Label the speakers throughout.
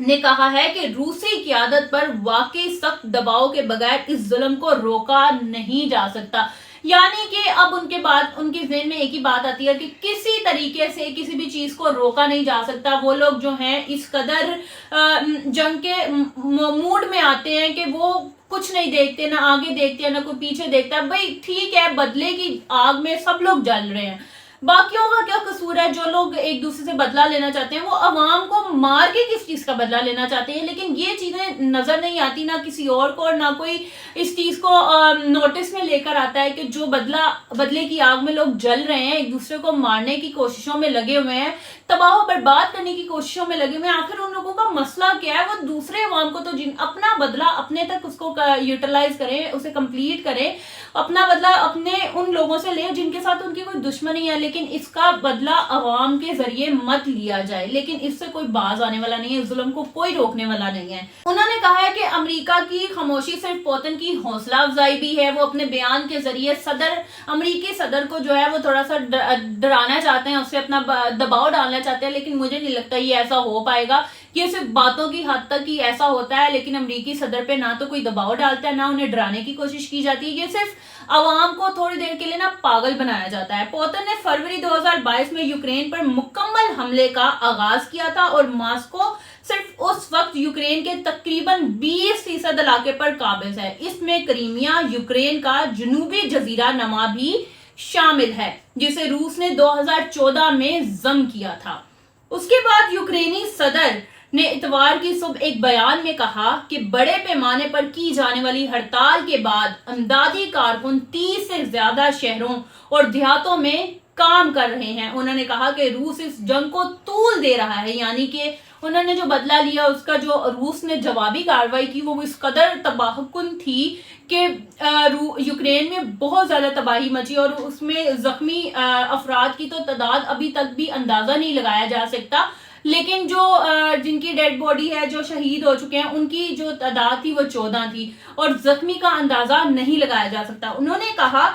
Speaker 1: نے کہا ہے کہ روسی قیادت پر واقعی سخت دباؤ کے بغیر اس ظلم کو روکا نہیں جا سکتا. یعنی کہ اب ان کے بعد ان کے ذہن میں ایک ہی بات آتی ہے کہ کسی طریقے سے کسی بھی چیز کو روکا نہیں جا سکتا. وہ لوگ جو ہیں اس قدر جنگ کے موڈ میں آتے ہیں کہ وہ کچھ نہیں دیکھتے, نہ آگے دیکھتے ہیں نہ کوئی پیچھے دیکھتا ہے. بھائی ٹھیک ہے, بدلے کی آگ میں سب لوگ جل رہے ہیں, باقیوں کا کیا قصور ہے؟ جو لوگ ایک دوسرے سے بدلہ لینا چاہتے ہیں وہ عوام کو مار کے کس چیز کا بدلہ لینا چاہتے ہیں, لیکن یہ چیزیں نظر نہیں آتی نہ کسی اور کو, اور نہ کوئی اس چیز کو نوٹس میں لے کر آتا ہے کہ جو بدلے کی آگ میں لوگ جل رہے ہیں, ایک دوسرے کو مارنے کی کوششوں میں لگے ہوئے ہیں, تباہ و برباد کرنے کی کوششوں میں لگے ہوئے ہیں. آخر ان لوگوں کا مسئلہ کیا ہے؟ وہ دوسرے عوام کو تو اپنا بدلہ اپنے تک اس کو یوٹیلائز کریں, اسے کمپلیٹ کریں, اپنا بدلہ اپنے ان لوگوں سے لیں جن کے ساتھ ان کی کوئی دشمنی ہے, لیکن اس کا بدلہ عوام کے ذریعے مت لیا جائے. لیکن اس سے کوئی باز آنے والا نہیں ہے, ظلم کو کوئی روکنے والا نہیں ہے. انہوں نے کہا ہے کہ امریکہ کی خاموشی صرف پوتن کی حوصلہ افزائی بھی ہے. وہ اپنے بیان کے ذریعے امریکی صدر کو جو ہے وہ تھوڑا سا ڈرانا چاہتے ہیں, اس سے اپنا دباؤ ڈالنا چاہتے ہیں, لیکن مجھے نہیں لگتا یہ ایسا ہو پائے گا. یہ صرف باتوں کی حد تک ہی ایسا ہوتا ہے, لیکن امریکی صدر پہ نہ تو کوئی دباؤ ڈالتا ہے, نہ انہیں ڈرانے کی کوشش کی جاتی ہے. یہ صرف عوام کو تھوڑی دیر کے لیے نا پاگل بنایا جاتا ہے. پوتن نے فروری 2022 میں یوکرین پر مکمل حملے کا آغاز کیا تھا, اور ماسکو صرف اس وقت یوکرین کے تقریباً 20% علاقے پر قابض ہے. اس میں کریمیا, یوکرین کا جنوبی جزیرہ نما بھی شامل ہے, جسے روس نے 2014 میں ضم کیا تھا. اس کے بعد یوکرینی صدر نے اتوار کی صبح ایک بیان میں کہا کہ بڑے پیمانے پر کی جانے والی ہڑتال کے بعد امدادی کارکن 30 سے زیادہ شہروں اور دیہاتوں میں کام کر رہے ہیں. انہوں نے کہا کہ روس اس جنگ کو طول دے رہا ہے, یعنی کہ انہوں نے جو بدلہ لیا اس کا جو روس نے جوابی کارروائی کی وہ اس قدر تباہ کن تھی کہ یوکرین میں بہت زیادہ تباہی مچی, اور اس میں زخمی افراد کی تو تعداد ابھی تک بھی اندازہ نہیں لگایا جا سکتا, لیکن جن کی ڈیڈ باڈی ہے, جو شہید ہو چکے ہیں, ان کی جو تعداد تھی وہ 14 تھی, اور زخمی کا اندازہ نہیں لگایا جا سکتا. انہوں نے کہا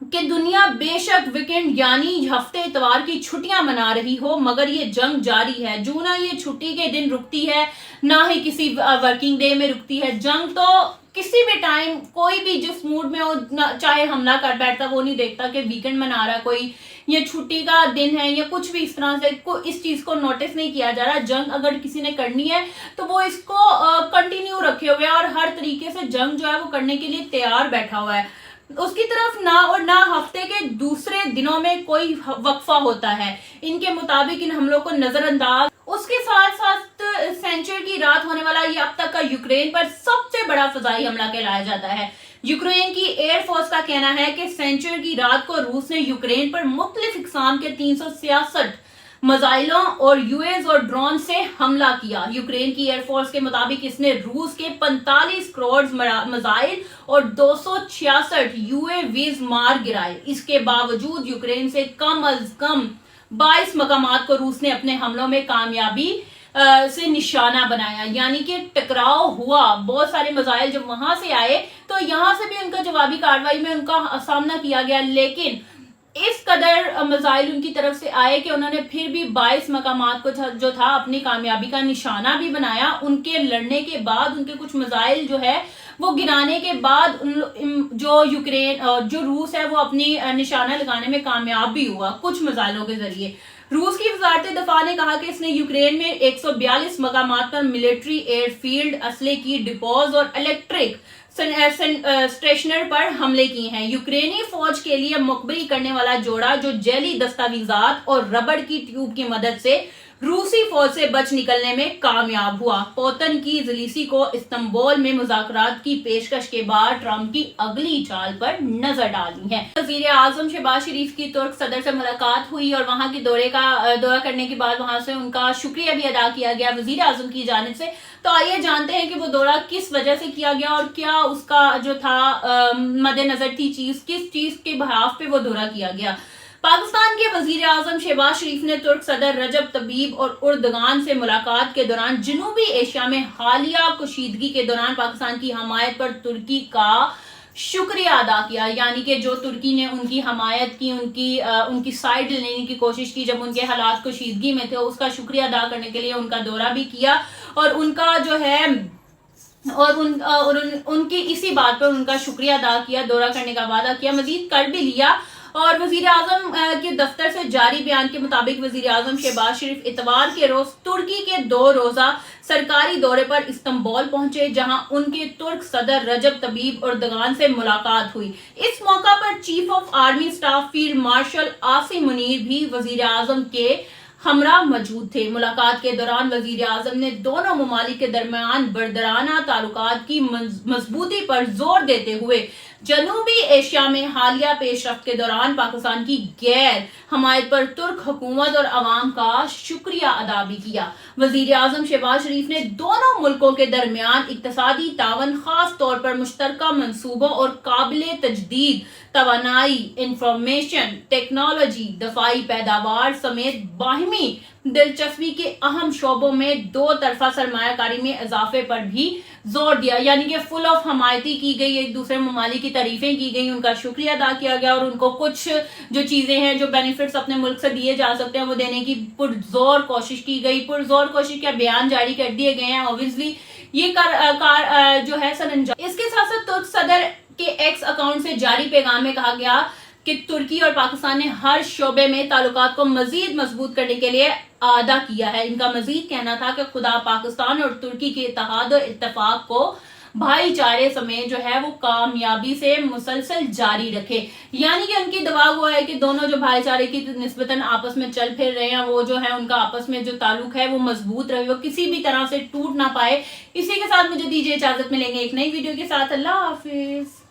Speaker 1: کہ دنیا بے شک ویکنڈ یعنی ہفتے اتوار کی چھٹیاں منا رہی ہو, مگر یہ جنگ جاری ہے. جو نہ یہ چھٹی کے دن رکتی ہے, نہ ہی کسی ورکنگ ڈے میں رکتی ہے. جنگ تو کسی بھی ٹائم کوئی بھی جس موڈ میں ہو چاہے حملہ کر بیٹھتا, وہ نہیں دیکھتا کہ ویکنڈ منا رہا کوئی, یہ چھٹی کا دن ہے یا کچھ بھی اس طرح سے. اس چیز کو نوٹس نہیں کیا جا رہا. جنگ اگر کسی نے کرنی ہے تو وہ اس کو کنٹینیو رکھے ہوئے اور ہر طریقے سے جنگ جو ہے وہ کرنے کے لیے تیار بیٹھا ہوا ہے. اس کی طرف نہ ہفتے کے دوسرے دنوں میں کوئی وقفہ ہوتا ہے. ان کے مطابق ان حملوں کو نظر انداز اس کے ساتھ ساتھ سینچر کی رات ہونے والا یہ اب تک کا یوکرین پر سب سے بڑا فضائی حملہ کہلایا جاتا ہے. یوکرین کی ایئر فورس کا کہنا ہے کہ سینچر کی رات کو روس نے یوکرین پر مختلف اقسام کے 366 میزائلوں اور UAVs اور ڈرون سے حملہ کیا. یوکرین کی ایئر فورس کے مطابق اس نے روس کے 45 کروڑ میزائل اور 266 UAVs مار گرائے. اس کے باوجود یوکرین سے کم از کم 22 مقامات کو روس نے اپنے حملوں میں کامیابی سے نشانہ بنایا, یعنی کہ ٹکراؤ ہوا. بہت سارے میزائل جب وہاں سے آئے تو یہاں سے بھی ان کا جوابی کارروائی میں ان کا سامنا کیا گیا, لیکن اس قدر میزائل ان کی طرف سے آئے کہ انہوں نے پھر بھی 22 مقامات کو جو تھا اپنی کامیابی کا نشانہ بھی بنایا. ان کے لڑنے کے بعد ان کے کچھ میزائل جو ہے وہ گرانے کے بعد جو روس ہے وہ اپنی نشانہ لگانے میں کامیاب بھی ہوا کچھ میزائلوں کے ذریعے. روس کی وزارت دفاع نے کہا کہ اس نے یوکرین میں 142 مقامات پر ملٹری ایئر فیلڈ, اسلحے کی ڈپوز اور الیکٹرک اسٹیشنر پر حملے کیے ہیں. یوکرینی فوج کے لیے مخبری کرنے والا جوڑا جو جعلی دستاویزات اور ربڑ کی ٹیوب کی مدد سے روسی فوج سے بچ نکلنے میں کامیاب ہوا. پوتن کی زلیسی کو استنبول میں مذاکرات کی پیشکش کے بعد ٹرمپ کی اگلی چال پر نظر ڈالنی ہے. وزیر اعظم شہباز شریف کی ترک صدر سے ملاقات ہوئی اور وہاں کے دورہ کرنے کے بعد وہاں سے ان کا شکریہ بھی ادا کیا گیا وزیر اعظم کی جانب سے. تو آئیے جانتے ہیں کہ وہ دورہ کس وجہ سے کیا گیا اور کیا اس کا جو تھا مد نظر تھی کس چیز کے بحاف پہ وہ دورہ کیا گیا. پاکستان کے وزیر اعظم شہباز شریف نے ترک صدر رجب طیب اور اردگان سے ملاقات کے دوران جنوبی ایشیا میں حالیہ کشیدگی کے دوران پاکستان کی حمایت پر ترکی کا شکریہ ادا کیا، یعنی کہ جو ترکی نے ان کی حمایت کی، ان کی سائڈ لینے کی کوشش کی جب ان کے حالات کشیدگی میں تھے، اس کا شکریہ ادا کرنے کے لیے ان کا دورہ بھی کیا، اور ان کا جو ہے اور ان کی اسی بات پر ان کا شکریہ ادا کیا، دورہ کرنے کا وعدہ کیا، مزید کر بھی لیا۔ اور وزیر اعظم کے دفتر سے جاری بیان کے مطابق وزیر اعظم شہباز شریف اتوار کے روز ترکی کے 2 روزہ سرکاری دورے پر استنبول پہنچے، جہاں ان کے ترک صدر رجب طیب اردگان سے ملاقات ہوئی۔ اس موقع پر chief of army staff field marshal Asim Munir بھی وزیر اعظم کے ہمراہ موجود تھے۔ ملاقات کے دوران وزیر اعظم نے دونوں ممالک کے درمیان برادرانہ تعلقات کی مضبوطی پر زور دیتے ہوئے جنوبی ایشیا میں حالیہ پیش رفت کے دوران پاکستان کی غیر حمایت پر ترک حکومت اور عوام کا شکریہ ادا بھی کیا۔ وزیر اعظم شہباز شریف نے دونوں ملکوں کے درمیان اقتصادی تعاون، خاص طور پر مشترکہ منصوبوں اور قابل تجدید توانائی، انفارمیشن ٹیکنالوجی، دفاعی پیداوار سمیت باہمی دلچسپی کے اہم شعبوں میں 2 طرفہ سرمایہ کاری میں اضافے پر بھی زور دیا، یعنی کہ فل آف حمایتی کی گئی، ایک دوسرے ممالک کی تعریفیں کی گئی، ان کا شکریہ ادا کیا گیا، اور ان کو کچھ جو چیزیں ہیں، جو بینیفٹس اپنے ملک سے دیے جا سکتے ہیں، وہ دینے کی پرزور کوشش کی گئی۔ پرزور کوشش کے بیان جاری کر دیے گئے ہیں، اوبویسلی یہ جو ہے سر انجام۔ اس کے ساتھ ساتھ ترک صدر کے ایکس اکاؤنٹ سے جاری پیغام میں کہا گیا کہ ترکی اور پاکستان نے ہر شعبے میں تعلقات کو مزید مضبوط کرنے کے لیے ادا کیا ہے۔ ان کا مزید کہنا تھا کہ خدا پاکستان اور ترکی کے اتحاد اور اتفاق کو بھائی چارے سمیت جو ہے وہ کامیابی سے مسلسل جاری رکھے، یعنی کہ ان کی دعا ہوا ہے کہ دونوں جو بھائی چارے کی نسبتاً آپس میں چل پھر رہے ہیں، وہ جو ہے ان کا آپس میں جو تعلق ہے وہ مضبوط رہے، وہ کسی بھی طرح سے ٹوٹ نہ پائے۔ اسی کے ساتھ مجھے دیجیے اجازت، ملیں گے ایک نئی ویڈیو کے ساتھ۔ اللہ حافظ۔